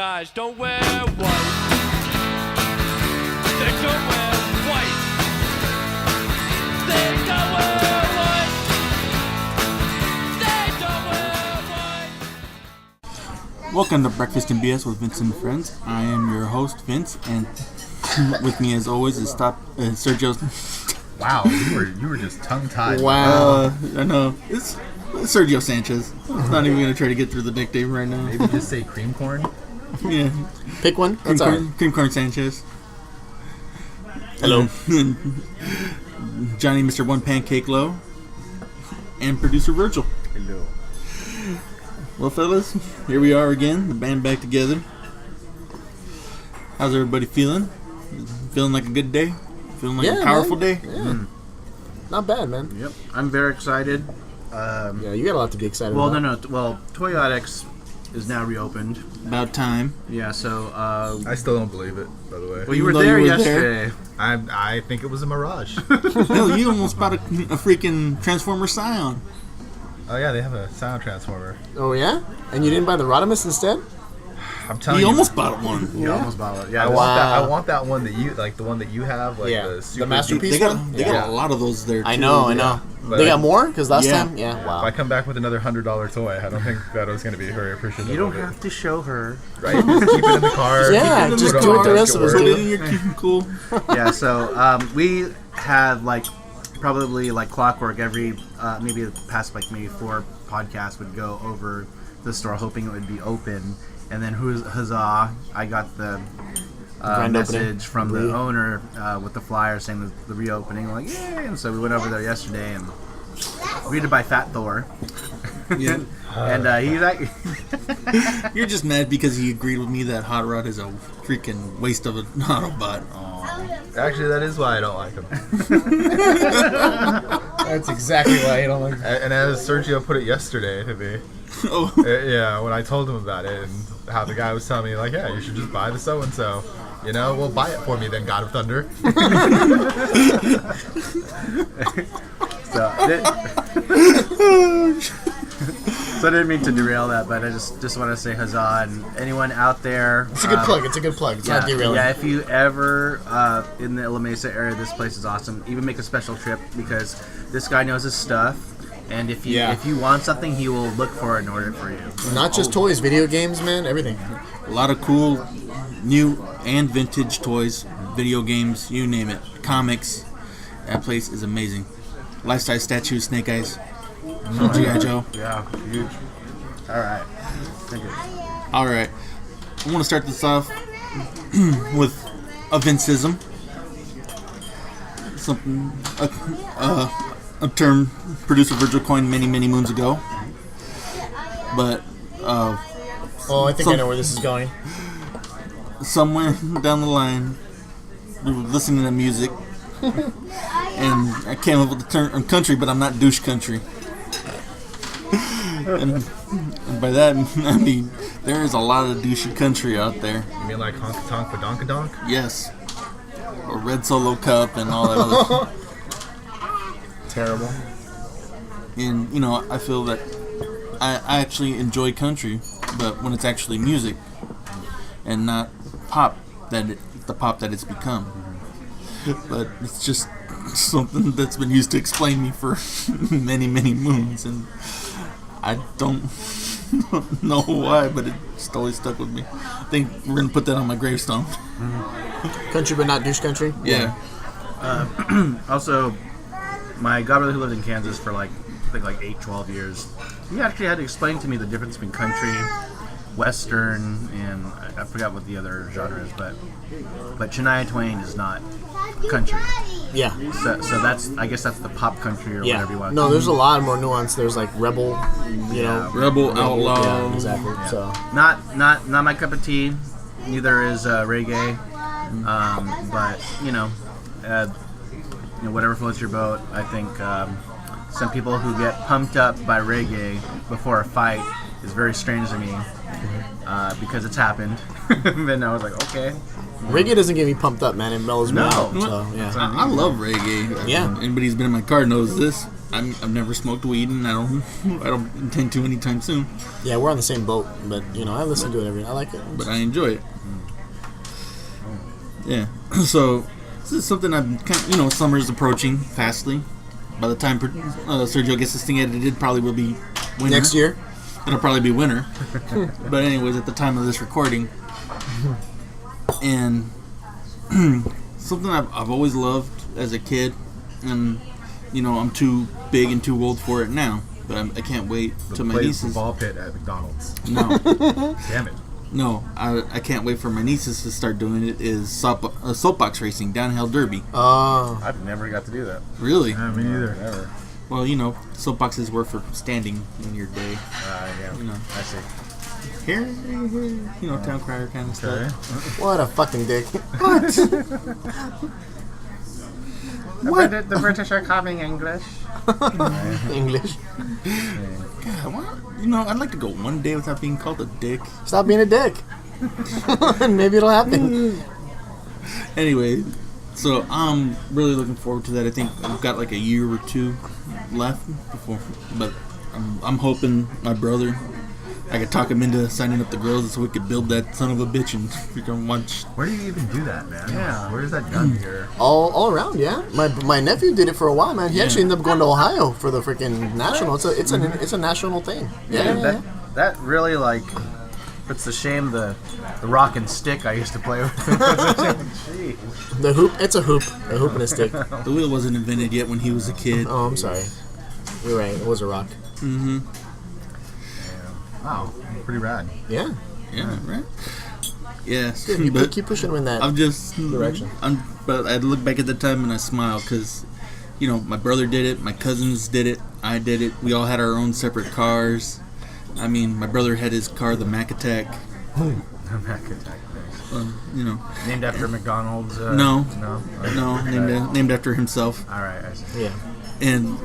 guys don't wear white. They don't wear white. They don't wear white. They don't wear white. Welcome to Breakfast and BS with Vince and Friends. I am your host, Vince, and with me as always is Sergio. Wow, you were just tongue-tied. Wow. I know. It's Sergio Sanchez. I'm not even going to try to get through the nickname right now. Maybe just say cream corn. Yeah. Pick one. That's all right. Cream Corn Sanchez. Hello. Johnny, Mr. One Pancake Low. And producer Virgil. Hello. Well, fellas, here we are again. The band back together. How's everybody feeling? Feeling like a good day? Feeling like a powerful day? Yeah. Not bad, man. Yep, I'm very excited. Yeah, you got a lot to be excited Well, about. Well, Toyotics is now reopened. About time. Yeah, so... I still don't believe it, by the way. well, you were Though there you were yesterday. I think it was a mirage. Hell, you almost bought a freaking Transformer Scion. Oh yeah, they have a sound transformer. Oh, yeah? And you didn't buy the Rodimus instead? I'm telling You you. almost bought one. You almost bought it. Yeah, I this- want that. Wow. I want that one that you like. The one that you have, like Yeah. the The super masterpiece They got one? they got a lot of those there. Too. I know. But They got more? Because last Yeah. time? Yeah, If wow. I come back with another $100 toy, I don't think that was going to be very appreciative. You don't of it. have to show her. right? Just keep it in the car. Yeah, keep it in just the do what the car, rest of us make it Put work. it in your cool. Yeah, so we have probably like clockwork every maybe the past maybe 4 podcasts would go over the store hoping it would be open, and then huzzah, I got the Grand message opening. from the owner with the flyer saying the reopening, like yay, and so we went over there yesterday and greeted by Fat Thor. Yeah. And he's like You're just mad because he agreed with me that Hot Rod is a freaking waste of an Autobot. Actually, that is why I don't like him. That's exactly why I don't like And as Sergio put it yesterday to me, Oh, yeah, when I told him about it and how the guy was telling me, like, yeah, you should just buy the so-and-so. You know, well, buy it for me then, God of Thunder. so I didn't mean to derail that, but I just want to say huzzah, and anyone out there. It's a good plug. It's a good plug. It's not derailing. Yeah, if you ever in the La Mesa area, this place is awesome. Even make a special trip because this guy knows his stuff, and if you want something, he will look for it and order it for you. Not just toys, video games, man, everything. a lot of cool new and vintage toys, video games, you name it, comics. That place is amazing. Life-size statues, Snake Eyes, G.I. Joe. Yeah, huge. All right. Thank you. All right, I want to start this off with a Vinceism. Something, a term producer Virgil coined many, many moons ago. But Oh, I think I know where this is going. somewhere down the line, we were listening to music, and I came up with the term country, but I'm not douche country. and by that, I mean there is a lot of douchey country out there. You mean like Honka Tonk Badonkadonk? Yes, or Red Solo Cup and all that other. Terrible. And you know, I feel that I actually enjoy country, but when it's actually music and not pop, the pop that it's become. But it's just something that's been used to explain me for many, many moons, and I don't know why, but it just always stuck with me. I think we're gonna put that on my gravestone. Country but not douche country? Yeah. Also, my godbrother who lived in Kansas for I think 8-12 years, he actually had to explain to me the difference between country, western, and I forgot what the other genre is, but Shania Twain is not country. Yeah. So that's, I guess that's the pop country or whatever you want. No, there's a lot more nuance. There's like rebel, you know. Rebel, outlaw. Yeah, exactly. So Not my cup of tea. Neither is reggae. But whatever floats your boat. I think some people who get pumped up by reggae before a fight is very strange to me because it's happened. And I was like, okay. reggae doesn't get me pumped up, man. It mellows me No. out. So yeah. I love reggae. Yeah. Anybody who's been in my car knows this. I've never smoked weed, and I don't intend to anytime soon. Yeah, we're on the same boat, but I listen to it I like it. But I enjoy it. Yeah. So this is something I'm kind of, summer's approaching fastly. By the time Sergio gets this thing edited, it probably will be winter. Next year. It'll probably be winter. But anyways, at the time of this recording, and something I've always loved as a kid, and I'm too big and too old for it now, but I can't wait till my nieces. Ball pit at McDonald's. No, Damn it. no, I can't wait for my nieces to start doing it. Is soapbox racing, downhill derby. I've never got to do that. Really? Yeah, me neither. Never. Well, soapboxes were for standing in your day. Yeah. I see. Here, town crier kind of Okay. stuff. What a fucking dick. The British are coming English. English. God, I'd like to go one day without being called a dick. Stop being a dick. Maybe it'll happen. Anyway, so I'm really looking forward to that. I think I've got like a year or two left before, but I'm hoping my brother, I could talk him into signing up the girls so we could build that son of a bitch and we can watch. Where do you even do that, man? Yeah. Where's that done here? All around, yeah. My nephew did it for a while, man. He actually ended up going to Ohio for the freaking national. It's a national thing. Yeah. That really puts to shame the rock and stick I used to play with. Jeez. The hoop. It's a hoop and a stick. The wheel wasn't invented yet when he was a kid. Oh, I'm sorry. You're right. It was a rock. Mm-hmm. Wow, pretty rad. Yeah. Yeah, right? Yes. Good. But Keep pushing him in that. I'm just direction. But I look back at the time and I smile because, my brother did it, my cousins did it, I did it. We all had our own separate cars. I mean, my brother had his car, the Mac Attack. Named after McDonald's? No. No? Named after himself. All right, I see. Yeah. And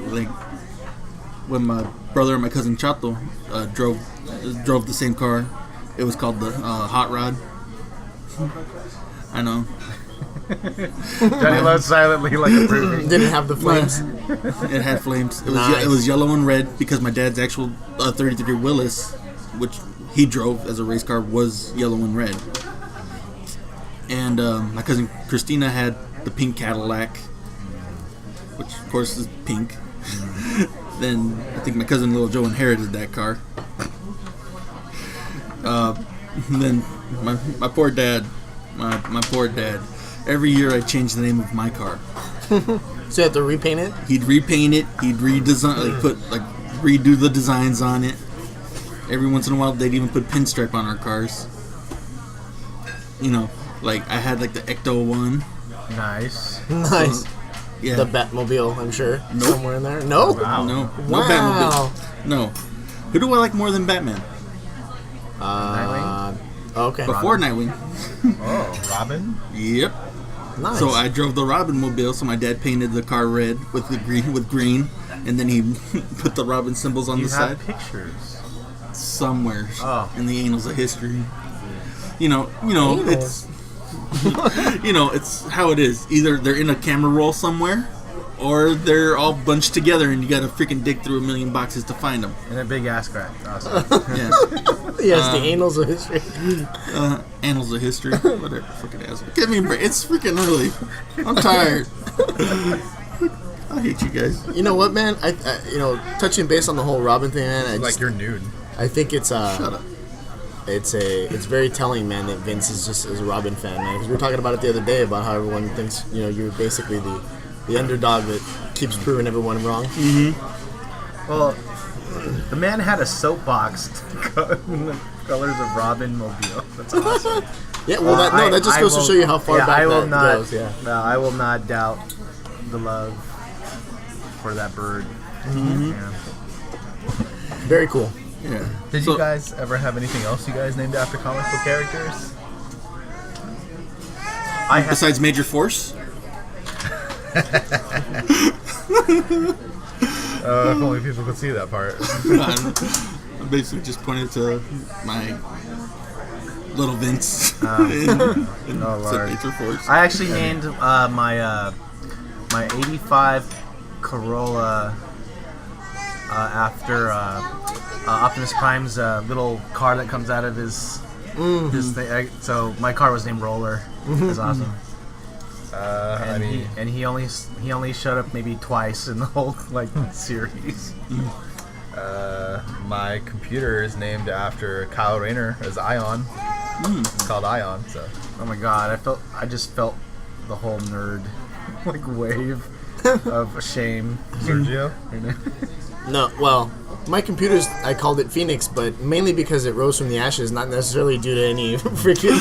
when my brother and my cousin Chato drove the same car, it was called the Hot Rod. I know. Johnny Lowe silently approving. Didn't have the flames. It had flames. Nice. It was yellow and red because my dad's actual 33 Willis, which he drove as a race car, was yellow and red. And my cousin Christina had the pink Cadillac, which of course is pink. Then I think my cousin Little Joe inherited that car. Then my poor dad, my poor dad. Every year I'd change the name of my car. So you have to repaint it? He'd repaint it. He'd redesign, redo the designs on it. Every once in a while, they'd even put pinstripe on our cars. I had the Ecto one. Nice. Nice. Yeah. The Batmobile, I'm sure. Nope. Somewhere in there. No? Wow. No Wow. Batmobile. No. Who do I like more than Batman? Okay. Before Nightwing. Oh, Robin? Yep. Nice. So I drove the Robin mobile. So my dad painted the car red with green, and then he put the Robin symbols on You the have side. pictures. Somewhere in the annals of history. Anal. It's it's how it is. Either they're in a camera roll somewhere, or they're all bunched together, and you got to freaking dig through a million boxes to find them. And a big ass crack. Awesome. Yeah, Yes, the annals of history. annals of history. Whatever, freaking ass. Give me a break. It's freaking early. I'm tired. I hate you guys. You know what, man? I touching base on the whole Robin thing, man. You're nude. I think it's Shut up. it's very telling, man, that Vince is a Robin fan, man. Because we were talking about it the other day about how everyone thinks you're basically the underdog that keeps proving everyone wrong. Well, the man had a soapbox in the colors of Robin Mobile. That's awesome. Yeah, well, that just goes to show you how far back I will that not, goes. Yeah. No, I will not doubt the love for that bird. Yeah. Very cool. Yeah. Did you guys ever have anything else you guys named after comic book characters? Besides Major Force? If only people could see that part. I basically just pointed to my little Vince Oh, said Lord. Major Force. I actually named my 85 Corolla after Optimus Prime's little car that comes out of his thing. So my car was named Roller. It was awesome. He only showed up maybe twice in the whole series. My computer is named after Kyle Rayner as Ion. It's called Ion. So Oh my god, I just felt the whole nerd wave of shame. Sergio. No, well, my computer's, I called it Phoenix, but mainly because it rose from the ashes, not necessarily due to any freaking,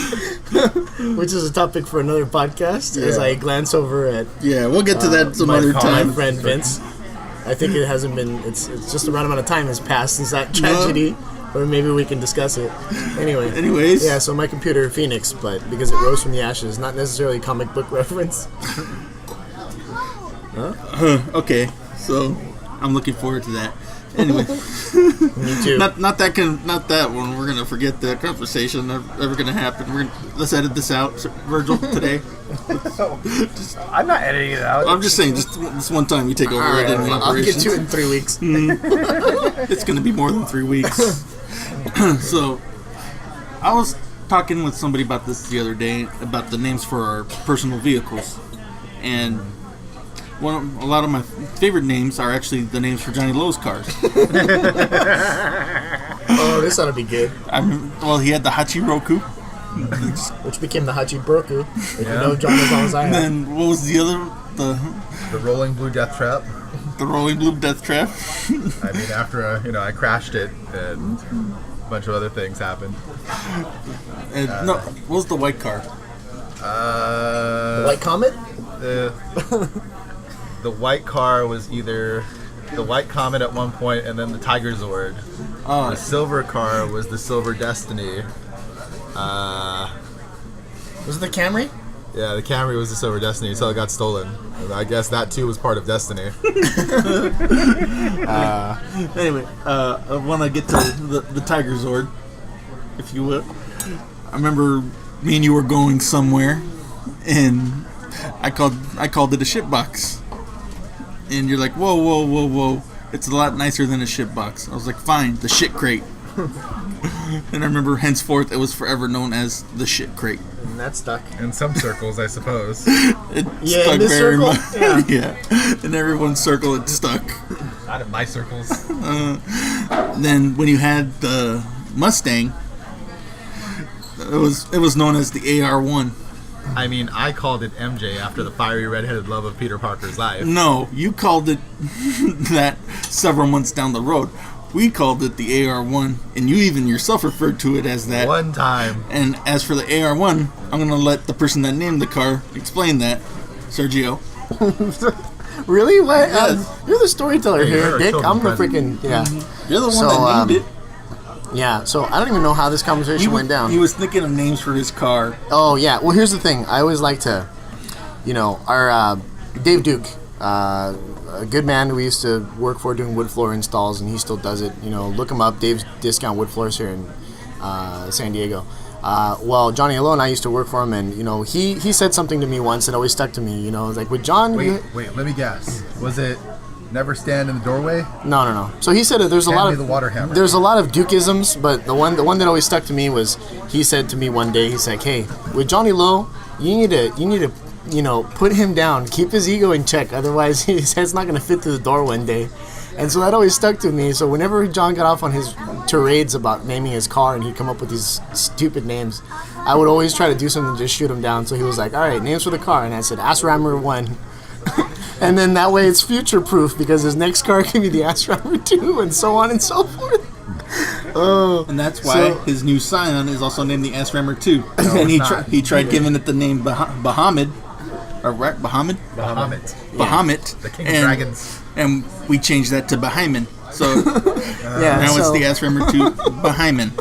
which is a topic for another podcast, as I glance over at Yeah, we'll get to that some other my time. friend Vince. I think it hasn't been, it's just a round amount of time has passed since that tragedy, or maybe we can discuss it. Anyways. Yeah, so my computer, Phoenix, but because it rose from the ashes, not necessarily a comic book reference. Okay, so I'm looking forward to that. Anyway, Me too. not that one. We're gonna forget that conversation ever gonna happen. Let's edit this out, Virgil, today. I'm not editing it out. I'm just saying, just this one time you take over Alright, editing I'll get operations. to it in 3 weeks. It's gonna be more than 3 weeks. So, I was talking with somebody about this the other day about the names for our personal vehicles, and a lot of my favorite names are actually the names for Johnny Lowe's cars. Oh, this ought to be good. He had the Hachiroku, Which became the Hachibroku, if you know John as long as I and have. then what was the other? The Rolling Blue Death Trap. The Rolling Blue Death Trap. I mean, after I crashed it and a bunch of other things happened. And no, what was the white car? The White Comet? The white car was either the White Comet at one point, and then the Tiger Zord. The silver car was the Silver Destiny. Was it the Camry? Yeah, the Camry was the Silver Destiny until it got stolen. And I guess that too was part of Destiny. Anyway, I want to get to the Tiger Zord, if you will. I remember me and you were going somewhere, and I called it a shitbox. And you're like, whoa. It's a lot nicer than a shitbox. I was like, fine, the shit crate. And I remember henceforth it was forever known as the shit crate. And that stuck. In some circles, I suppose. It Yeah, stuck in this very circle? much. Yeah. Yeah. In everyone's circle it stuck. Not in my circles. Then when you had the Mustang, it was known as the AR1. I mean, I called it MJ after the fiery red-headed love of Peter Parker's life. No, you called it that several months down the road. We called it the AR1, and you even yourself referred to it as that. One time. And as for the AR1, I'm going to let the person that named the car explain that. Sergio. Really? What? Yes. You're the storyteller Hey, here, you're a Dick. children's I'm the president. freaking, yeah. You're the one So, that named it. Yeah, so I don't even know how this conversation went down. He was thinking of names for his car. Oh, yeah. Well, here's the thing. I always like to, our Dave Duke, a good man we used to work for doing wood floor installs, and he still does it. Look him up. Dave's Discount Wood Floors here in San Diego. Well, Johnny Alone, I used to work for him, and, he said something to me once that always stuck to me. Like, with John... Wait, let me guess. Was it never stand in the doorway? No. So he said that there's a Hand lot me of the water hammer. there's a lot of Dukeisms, but the one that always stuck to me was he said to me one day, he's like, "Hey, with Johnny Lowe, you need to put him down, keep his ego in check, otherwise his head's not gonna fit through the door one day." And so that always stuck to me. So whenever John got off on his tirades about naming his car and he'd come up with these stupid names, I would always try to do something to just shoot him down. So he was like, "All right, names for the car," and I said, "Ass Rammer 1." And then that way it's future proof because his next car can be the Ass Rammer 2 and so on and so forth. And that's why his new Scion is also named the S-Rammer 2. And he tried giving it the name Bahamut. Or right, Bahamut? Bahamut. Bahamut. The King of Dragons. And we changed that to Bahaiman. So Yeah, now so, it's the S-Rammer 2 Bahaiman.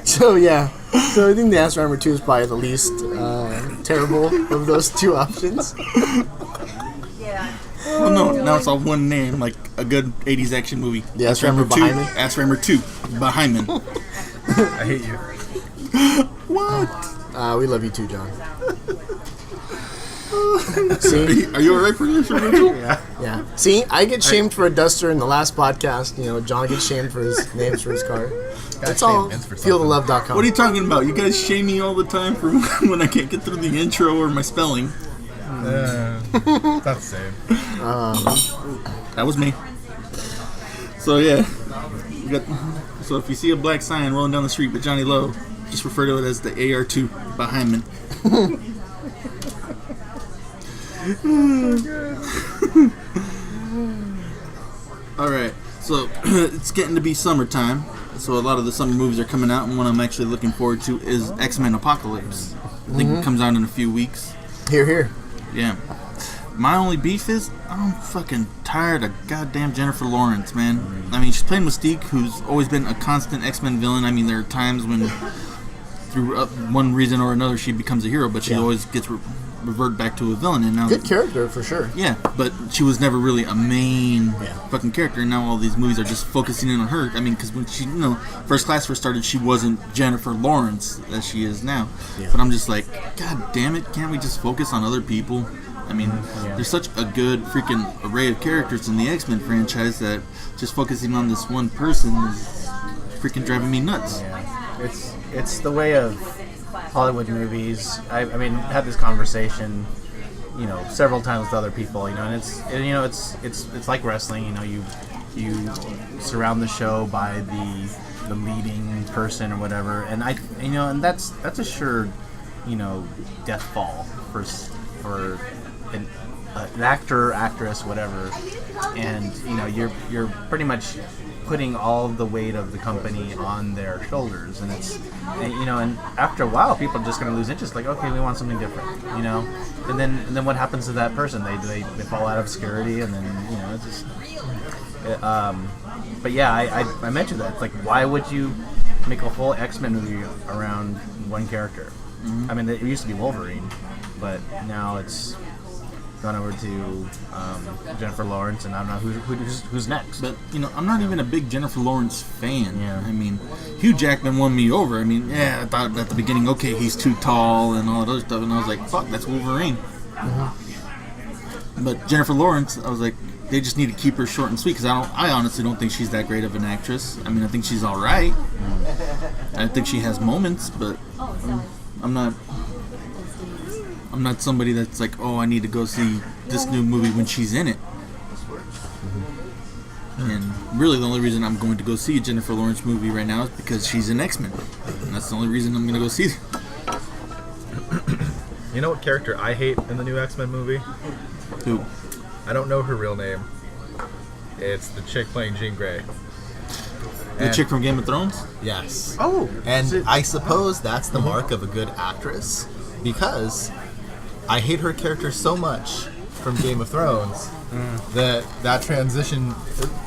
So yeah. So I think the Ass Rammer 2 is probably the least terrible of those two options. Well, no, now it's all one name, like a good 80s action movie. The S-Rammer 2. Bahaiman? S-Rammer 2 Bahaiman. I hate you. What? We love you too, John. See? Are you alright for this, Rachel? Yeah. See, I get shamed for a duster in the last podcast. You know, John gets shamed for his names for his car. That's all. shamed for Feelthelove.com. What are you talking about? You guys shame me all the time for when I can't get through the intro or my spelling. That's the same. That was me. So yeah, so if you see a black sign rolling down the street with Johnny Lowe, just refer to it as the AR2 by Hyman. All right, so it's getting to be summertime, so a lot of the summer movies are coming out, and one I'm actually looking forward to is X-Men Apocalypse. I think it comes out in a few weeks. Here, here. Yeah. My only beef is I'm fucking tired of goddamn Jennifer Lawrence, man. I mean, she's playing Mystique, who's always been a constant X-Men villain. I mean, there are times when, through one reason or another, she becomes a hero, but she always gets revert back to a villain. And now, Good character, for sure. yeah, but she was never really a main fucking character. And now all these movies are just focusing in on her. I mean, because when she, First Class first started, she wasn't Jennifer Lawrence as she is now. Yeah. But I'm just like, God damn it, can't we just focus on other people? I mean, there's such a good freaking array of characters in the X-Men franchise that just focusing on this one person is freaking driving me nuts. Yeah. It's the way of Hollywood movies. I mean, had this conversation, several times with other people, and it's like wrestling. You surround the show by the leading person or whatever, and and that's a sure, death fall for an actor, actress, whatever, and you're pretty much putting all the weight of the company on their shoulders, and and after a while, people are just going to lose interest. Like, okay, we want something different, and then what happens to that person? They fall out of obscurity, and then it's just. But yeah, I mentioned that. It's like, why would you make a whole X-Men movie around one character? Mm-hmm. I mean, it used to be Wolverine, but now it's gone over to Jennifer Lawrence, and I don't know who's next. But I'm not even a big Jennifer Lawrence fan. Yeah. I mean, Hugh Jackman won me over. I mean, I thought at the beginning, okay, he's too tall and all that other stuff, and I was like, fuck, that's Wolverine. Mm-hmm. But Jennifer Lawrence, I was like, they just need to keep her short and sweet, because I honestly don't think she's that great of an actress. I mean, I think she's all right. I think she has moments, but I'm not somebody that's like, oh, I need to go see this new movie when she's in it. And really, the only reason I'm going to go see a Jennifer Lawrence movie right now is because she's in X-Men. And that's the only reason I'm going to go see it. You know what character I hate in the new X-Men movie? Who? I don't know her real name. It's the chick playing Jean Grey. The chick from Game of Thrones? Yes. Oh, And I suppose that's the mark of a good actress, because I hate her character so much from Game of Thrones that transition,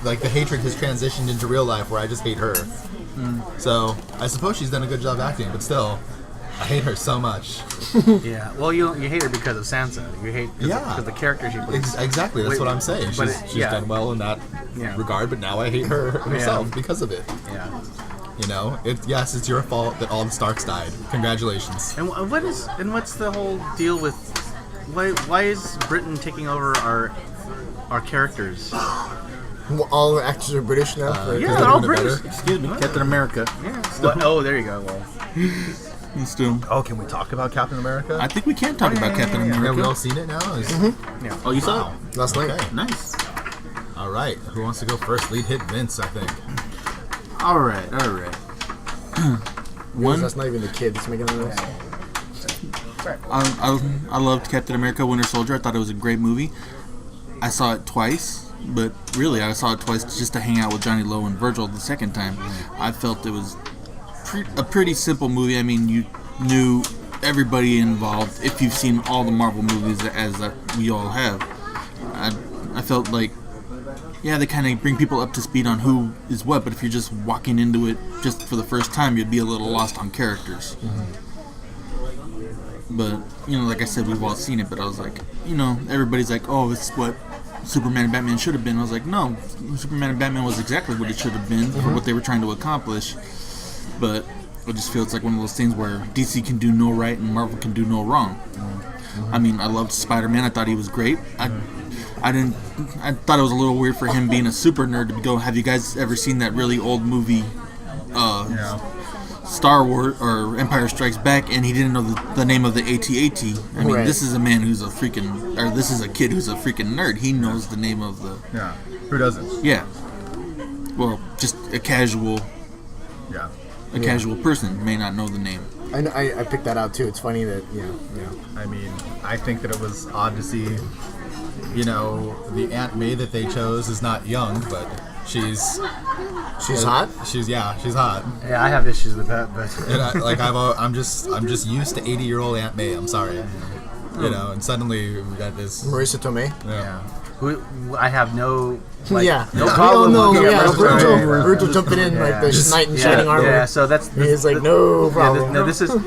like the hatred has transitioned into real life where I just hate her. So I suppose she's done a good job acting, but still, I hate her so much. yeah. Well, you hate her because of Sansa. You hate because the character she plays. Exactly, that's Wait, what I'm saying. but She's done well in that regard, but now I hate her herself because of it. Yeah. It's your fault that all the Starks died. Congratulations. And what's the whole deal with why is Britain taking over our characters? All the actors are British now. right? Yeah, they're all They're British. better. Excuse me, Captain America. Oh, there you go. Well, Still, Oh, can we talk about Captain America? I think we can talk about Captain Have we all America. seen it now? Oh, you saw Wow. Last night. Okay. it? Nice. All right. Who wants to go first? Lead hit Vince, I think. All right. That's not even the kid that's making the noise. I loved Captain America: Winter Soldier. I thought it was a great movie. I saw it twice, but really I saw it twice just to hang out with Johnny Lowe and Virgil the second time. I felt it was a pretty simple movie. I mean, you knew everybody involved if you've seen all the Marvel movies as we all have. I felt like, yeah, they kind of bring people up to speed on who is what, but if you're just walking into it just for the first time, you'd be a little lost on characters. But, like I said, we've all seen it, but I was like, everybody's like, oh, it's what Superman and Batman should have been. I was like, no, Superman and Batman was exactly what it should have been for what they were trying to accomplish. But I just feel it's like one of those things where DC can do no right and Marvel can do no wrong. I mean, I loved Spider-Man. I thought he was great. I thought it was a little weird for him being a super nerd to go. Have you guys ever seen that really old movie, Star Wars or Empire Strikes Back? And he didn't know the name of the AT-AT. I mean, Right. this is a man who's a freaking, or this is a kid who's a freaking nerd. He knows the name of the. Yeah. Who doesn't? Yeah. Well, just a casual Yeah. casual person may not know the name. I picked that out too. It's funny that I mean, I think that it was odd to see. You know, the Aunt May that they chose is not young, but she's hot. she's hot. Yeah, I have issues with that, but And I'm just used to 80-year-old Aunt May. I'm sorry, you know. And suddenly we got this. Marissa Tomei. Yeah. I have no no We problem. all know. with Yeah, Marissa Tomei. Virgil jumping in like the Just- knight in shining armor. Yeah, so that's He's like, no problem. this is a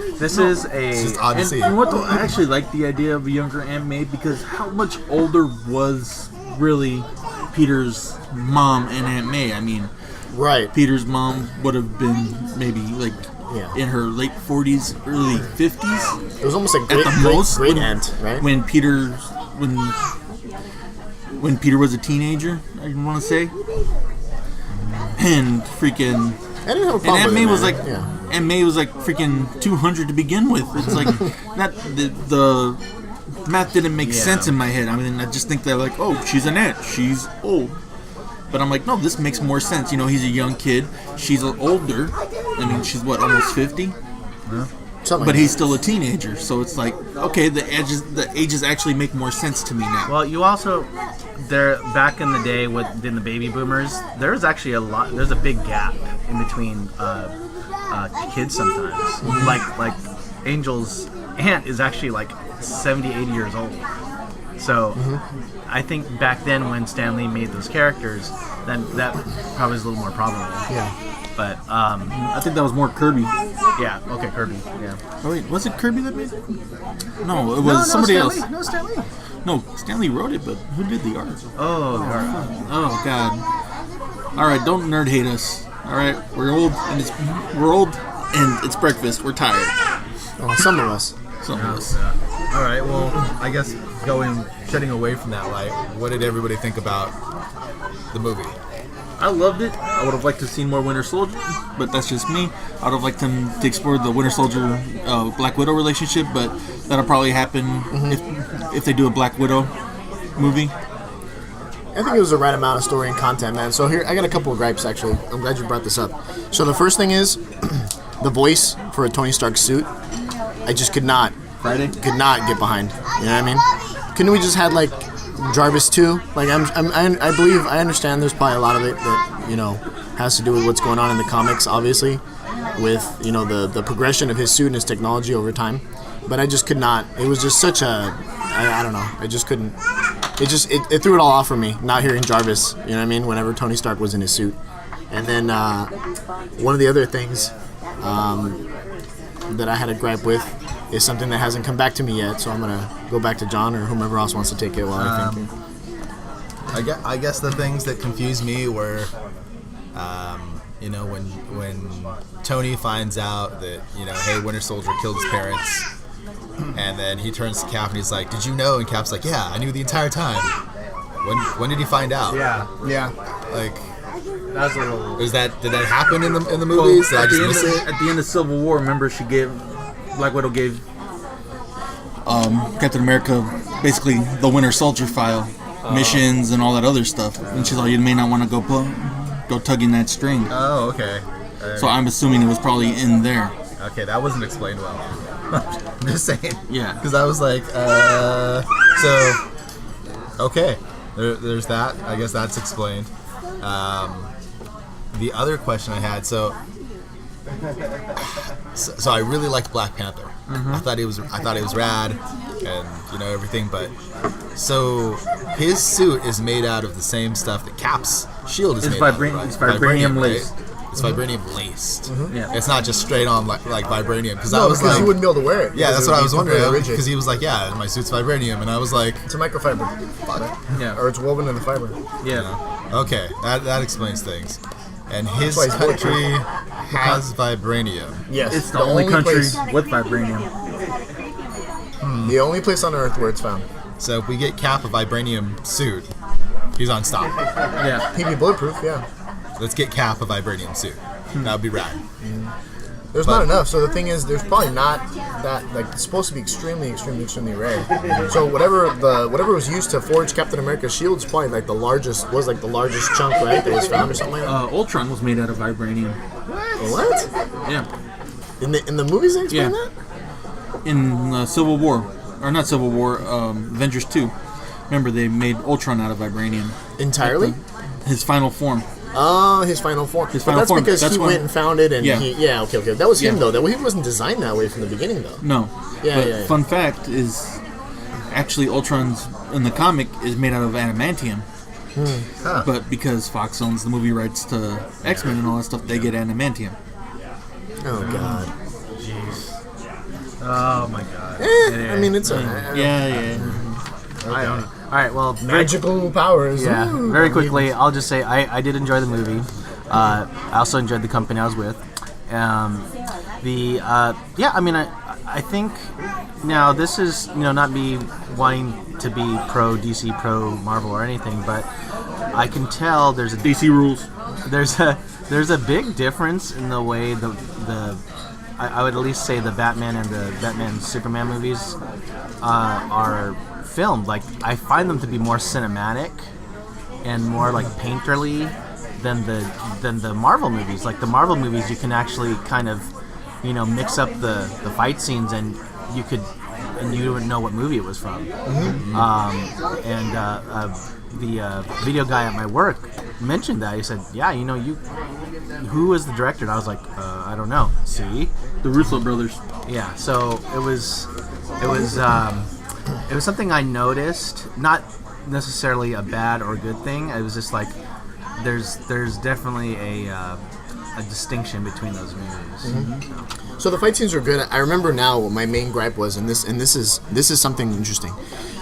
It's just odd to see. And what though, I actually like the idea of a younger Aunt May because how much older was really Peter's mom and Aunt May? I mean, Right. Peter's mom would have been maybe like Yeah. in her late 40s, early 50s It was almost like at the most. great when, aunt, right? When Peter was a teenager, I want to say, and freaking. I didn't have a And problem Aunt with May it, was man. like, yeah. Aunt May was like freaking 200 to begin with. It's like that. The math didn't make sense in my head. I mean, I just think they're like, oh, she's an aunt, she's old. But I'm like, no, this makes more sense. You know, he's a young kid, she's older. I mean, she's what, almost 50, Something but like he's still a teenager. So it's like, okay, the ages actually make more sense to me now. Well, you also back in the day in the baby boomers, there's actually there's a big gap in between kids sometimes. Like Angel's aunt is actually like 70, 80 years old. So I think back then when Stan Lee made those characters, then that probably is a little more probable. Yeah. But I think that was more Kirby. yeah, okay, Kirby. Yeah. Oh wait, was it Kirby that made it? No, it was somebody else. No, Stan Lee. No, Stanley wrote it, but who did the art? Oh, Oh God! All right, don't nerd hate us. All right, we're old and it's breakfast. We're tired. Oh, some of us. Some of us. All right. Well, I guess shedding away from that light. What did everybody think about the movie? I loved it. I would have liked to have seen more Winter Soldier, but that's just me. I would have liked them to explore the Winter Soldier Black Widow relationship, but that'll probably happen if they do a Black Widow movie. I think it was the right amount of story and content, man. So here, I got a couple of gripes, actually. I'm glad you brought this up. So the first thing is, the voice for a Tony Stark suit, I just could not get behind. You know what I mean? Couldn't we just had, like, Jarvis too? Like, I believe, I understand there's probably a lot of it that, you know, has to do with what's going on in the comics, obviously, with, you know, the progression of his suit and his technology over time. But I just could not. It was just such a, I don't know. I just couldn't. It threw it all off for me, not hearing Jarvis, you know what I mean, whenever Tony Stark was in his suit. And then one of the other things that I had a gripe with is something that hasn't come back to me yet, so I'm going to go back to John or whomever else wants to take it while I think. I guess the things that confused me were, you know, when Tony finds out that, you know, hey, Winter Soldier killed his parents, and then he turns to Cap and he's like, "Did you know?" And Cap's like, "Yeah, I knew the entire time." When did he find out? Yeah, Like, that was a little. did that happen in the movies? Did I At just the, miss end it? of, at the end of Civil War, remember Black Widow gave Captain America basically the Winter Soldier file, missions and all that other stuff. And she's like, you may not want to go tugging that string. Oh, okay. So I'm assuming it was probably in there. Okay, that wasn't explained well. I'm just saying. Yeah. Because I was like, so, okay, there's that. I guess that's explained. The other question I had, so I really liked Black Panther. I thought it was rad, and you know everything. But so his suit is made out of the same stuff that Cap's shield is made out of. Right? It's vibranium right? laced. It's vibranium laced. Yeah. It's not just straight on like vibranium. Because I No, was because like, you wouldn't be able to wear it. yeah, because that's it what would I was be wondering. completely rigid. Because he was like, yeah, my suit's vibranium, and I was like, It's a microfiber. Yeah. Or it's woven in the fiber. Yeah. okay, that explains things. And his That's why he's country has vibranium. Yes. It's the only country place. with vibranium. The only place on Earth where it's found. So if we get Cap a vibranium suit, he's unstoppable. Yeah. He'd be bulletproof, yeah. Let's get Cap a vibranium suit. That would be rad. There's But- not enough. So the thing is, there's probably not that, like, it's supposed to be extremely rare. So whatever was used to forge Captain America's shield is probably like the largest chunk, right? That was found or something like that. Ultron was made out of vibranium. What? Yeah. In the movies they explain Yeah. that? In Civil War, or not Civil War, Avengers 2. Remember, they made Ultron out of vibranium. Entirely? His final form. Oh, his final form. His But final that's form. because That's he when- went and found it, and Yeah. okay. That was him Yeah. though. That he wasn't designed that way from the beginning though. No. Yeah, but yeah. fun fact is, actually, Ultron's in the comic is made out of adamantium. Huh. But because Fox owns the movie rights to X-Men and all that stuff, they get adamantium. Oh God. Oh my god. I mean, it's a Yeah. I own it. All right. Well, magical powers. Yeah, Ooh. very quickly, I'll just say I did enjoy the movie. I also enjoyed the company I was with. I think now this is not me wanting to be pro DC, pro Marvel or anything, but I can tell there's a DC rules. there's a big difference in the way I would at least say the Batman and the Batman Superman movies are filmed. Like, I find them to be more cinematic and more like painterly than the Marvel movies. Like, the Marvel movies, you can actually kind of mix up the fight scenes and you wouldn't know what movie it was from. The video guy at my work mentioned that. He said, "Yeah, who was the director?" And I was like, "I don't know." See, The Russo brothers. yeah. So it was something I noticed, not necessarily a bad or good thing. It was just like there's definitely a distinction between those movies. So the fight scenes are good. I remember now what my main gripe was, and this is something interesting.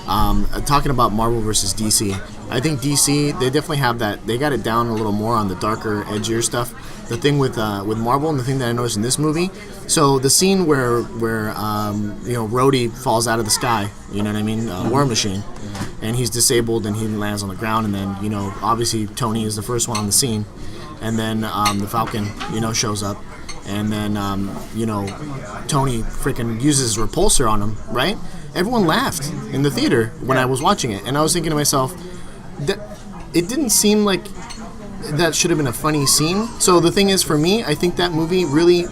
Talking about Marvel versus DC, I think DC, they definitely have that. They got it down a little more on the darker, edgier stuff. The thing with Marvel, and the thing that I noticed in this movie, so the scene where Rhodey falls out of the sky, you know what I mean, War Machine, and he's disabled and he lands on the ground, and then obviously Tony is the first one on the scene, and then the Falcon shows up. And then, Tony freaking uses his repulsor on him, right? Everyone laughed in the theater when I was watching it. And I was thinking to myself, that it didn't seem like that should have been a funny scene. So the thing is, for me, I think that movie really,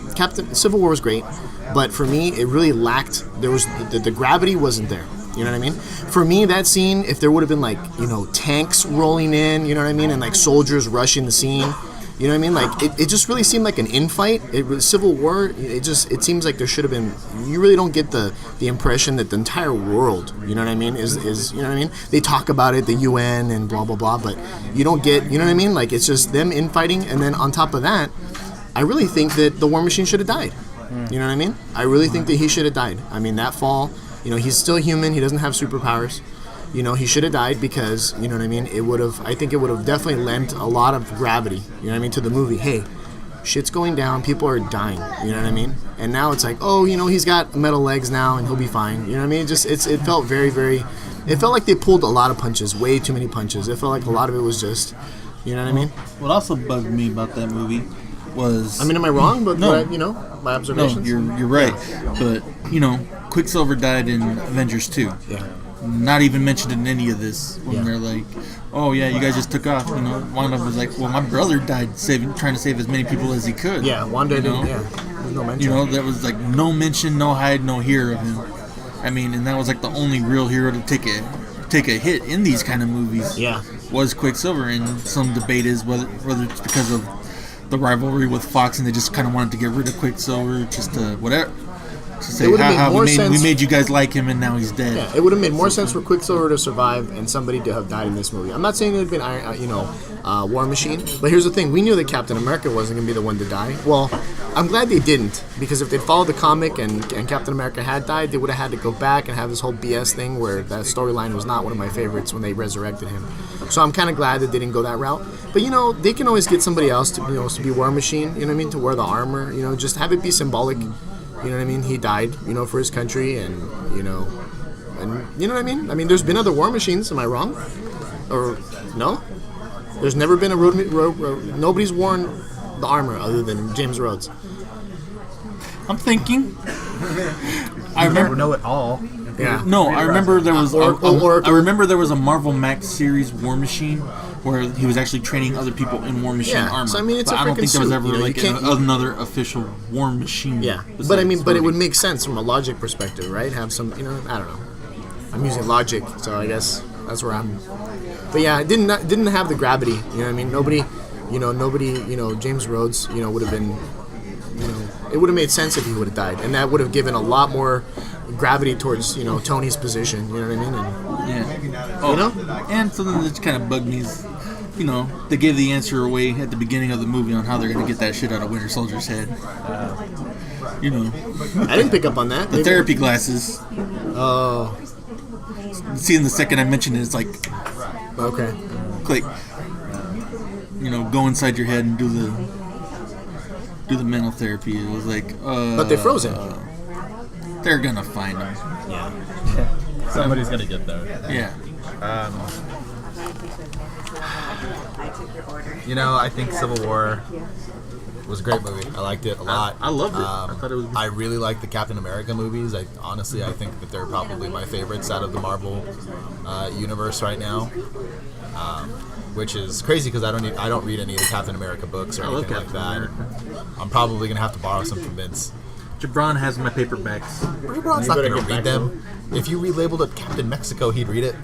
Civil War was great, but for me, it really lacked, there was, the gravity wasn't there. You know what I mean? For me, that scene, if there would have been tanks rolling in, you know what I mean? And soldiers rushing the scene. You know what I mean? Like, it just really seemed like an infight. It was Civil War. It seems like there should have been. You really don't get the impression that the entire world, you know what I mean, is you know what I mean? They talk about it, the UN and blah blah blah, but you don't get, you know what I mean? Like, it's just them infighting, and then on top of that, I really think that the War Machine should have died. You know what I mean? I really think that he should have died. I mean, that fall, he's still human. He doesn't have superpowers. He should have died because, you know what I mean, I think it would have definitely lent a lot of gravity, you know what I mean, to the movie. Hey, shit's going down, people are dying, you know what I mean? And now it's like, oh, he's got metal legs now and he'll be fine, you know what I mean? It felt very, very, it felt like they pulled a lot of punches, way too many punches. It felt like a lot of it was just, you know what I mean? What also bugged me about that movie was... I mean, am I wrong? But, No. my No, observations? you're right. But, Quicksilver died in Avengers 2. Yeah. Not even mentioned in any of this when Yeah. they're like, "Oh yeah, you guys just took off." One of them was like, "Well, my brother died trying to save as many people as he could." Yeah, Wanda didn't, know? There's no mention. That was like no mention, no hide, no hear of him. I mean, and that was like the only real hero to take a hit in these kind of movies. Yeah. Was Quicksilver, and some debate is whether it's because of the rivalry with Fox and they just kind of wanted to get rid of Quicksilver just to whatever. To say, It would've made more we sense- made you guys like him and now he's dead. Yeah, it would have made more sense for Quicksilver to survive and somebody to have died in this movie. I'm not saying it would have been, War Machine, but here's the thing: we knew that Captain America wasn't going to be the one to die. Well, I'm glad they didn't, because if they'd followed the comic and Captain America had died, they would have had to go back and have this whole BS thing where that storyline was not one of my favorites when they resurrected him. So I'm kind of glad that they didn't go that route. But they can always get somebody else to to be War Machine. You know what I mean? To wear the armor. Just have it be symbolic. You know what I mean? He died, you know, for his country, and you know what I mean? I mean, there's been other war machines. Am I wrong? Or no? There's never been a nobody's worn the armor other than James Rhodes. I'm thinking. I never know it all. Yeah. No, I remember there was. Or- I remember there was a Marvel Max series War Machine where he was actually training other people in War Machine Yeah, armor. so, I mean, it's but a I don't freaking think there was suit, ever you know, you like can't- another official War Machine. Yeah, besides but I mean, but it Rhodey. would make sense from a logic perspective, right? Have some, you know, I don't know. I'm using logic, so I guess that's where I'm. But yeah, it didn't have the gravity. You know what I mean? Nobody, James Rhodes, you know, would have been, you know, it would have made sense if he would have died, and that would have given a lot more gravity towards, you know, Tony's position. You know what I mean? And, Yeah. Oh, You know? And something that kind of bugged me is, you know, they gave the answer away at the beginning of the movie on how they're going to get that shit out of Winter Soldier's head. You know, I didn't pick up on that. the Maybe- therapy glasses. Oh, Seeing the second I mentioned it, it's like, okay. click. You know, go inside your head and do the mental therapy. It was like, But they froze him. they're gonna find him. Somebody's gonna get there. Yeah. You know, I think Civil War was a great movie. I liked it a lot. I loved it. I thought it was. I really like the Captain America movies. I think that they're probably my favorites out of the Marvel universe right now. Which is crazy because I don't read any of the Captain America books or I love anything like Captain that. I'm probably gonna have to borrow some from Vince. Jabron has my paperbacks. LeBron's not better gonna get read back them. If you relabeled it Captain Mexico, he'd read it.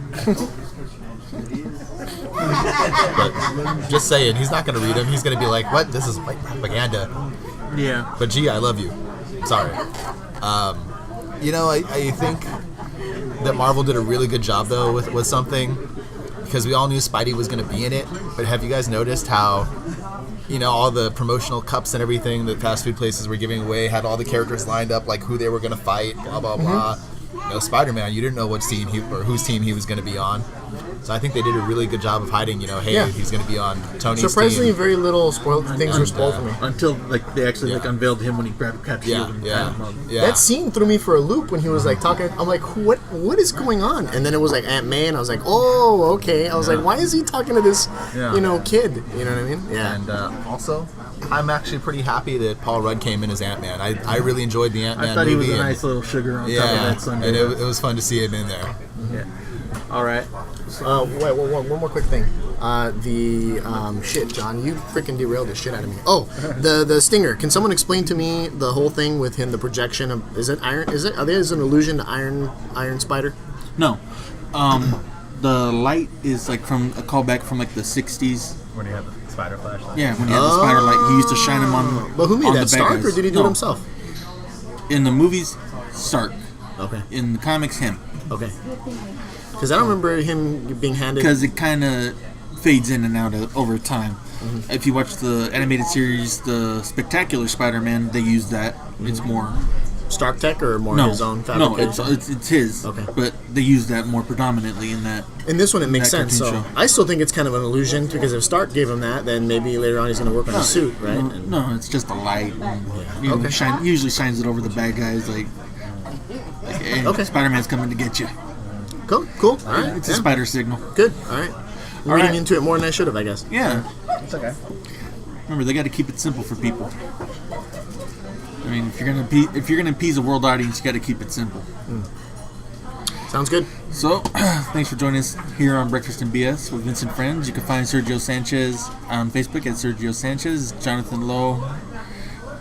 But just saying, he's not gonna read them. He's gonna be like, "What? This is white propaganda." Yeah. But gee, I love you. Sorry. You know, I think that Marvel did a really good job though with something, because we all knew Spidey was going to be in it. But have you guys noticed how, you know, all the promotional cups and everything that fast food places were giving away had all the characters lined up, like who they were going to fight, blah blah blah. You know, Spider-Man, you didn't know what scene or whose team he was going to be on. So I think they did a really good job of hiding, you know, hey, Yeah. he's going to be on Tony's Surprisingly, team. very little spoiled things were spoiled for me. Until like they actually like Yeah. unveiled him when he grabbed Cap Yeah, Shield and yeah, tied him up. yeah. That scene threw me for a loop when he was like talking. I'm like, what is going on? And then it was like Aunt May, and I was like, oh, okay. I was like, why is he talking to this, Yeah. you know, kid? You know what I mean? Yeah. And also, I'm actually pretty happy that Paul Rudd came in as Ant-Man. I really enjoyed the Ant-Man I thought he movie. was a and- nice little sugar on top of yeah, that Sunday. and it was fun to see him in there. Yeah. All right. Wait, one more quick thing. Shit, John, you freaking derailed the shit out of me. Oh, the stinger. Can someone explain to me the whole thing with him? The projection of is it Iron? Are there is an allusion to Iron Spider? No. The light is like from a callback from like the '60s. When he had the spider flashlight. Yeah, when he had the spider light, he used to shine him on. But who made on that? the bad Stark, guys. or did he do No. it himself? In the movies, Stark. Okay. In the comics, him. Okay. Because I don't remember him being handed. Because it kind of fades in and out over time. If you watch the animated series, the Spectacular Spider-Man, they use that. It's more Stark Tech or more no, his own no, fabrication? it's his. Okay. But they use that more predominantly in that. In this one, it makes that sense. So cartoon show. I still think it's kind of an illusion because if Stark gave him that, then maybe later on he's going to work on his suit, right? And- No, it's just a light. And, Okay. usually shines it over the bad guys. Like hey, Okay. Spider-Man's coming to get you. Cool. All right. It's a yeah. spider signal. Good. All right. I'm All reading right. into it more than I should have, I guess. Yeah. It's okay. Remember, they got to keep it simple for people. I mean, if you're gonna appease a world audience, you got to keep it simple. Sounds good. So, thanks for joining us here on Breakfast and BS with Vincent Friends. You can find Sergio Sanchez on Facebook at Sergio Sanchez, Jonathan Lowe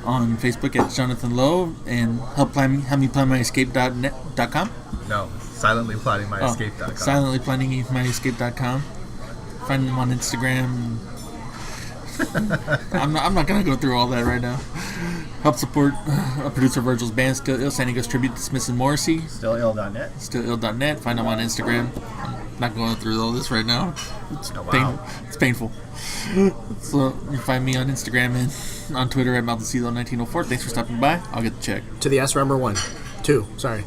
on Facebook at Jonathan Lowe, and help me plan my escape.com. No, silently plotting my escape.com. Silently planning my escape.com. Find them on Instagram. I'm not gonna go through all that right now. Help support producer Virgil's band Still Ill, San Diego's tribute to Smith and Morrissey. StillIll.net. StillIll.net. Find them on Instagram. I'm not going through all this right now. It's, it's painful. So you can find me on Instagram and on Twitter at Maldecilo1904. Thanks for stopping by. I'll get the check. To the S Rumber 1. 2. Sorry.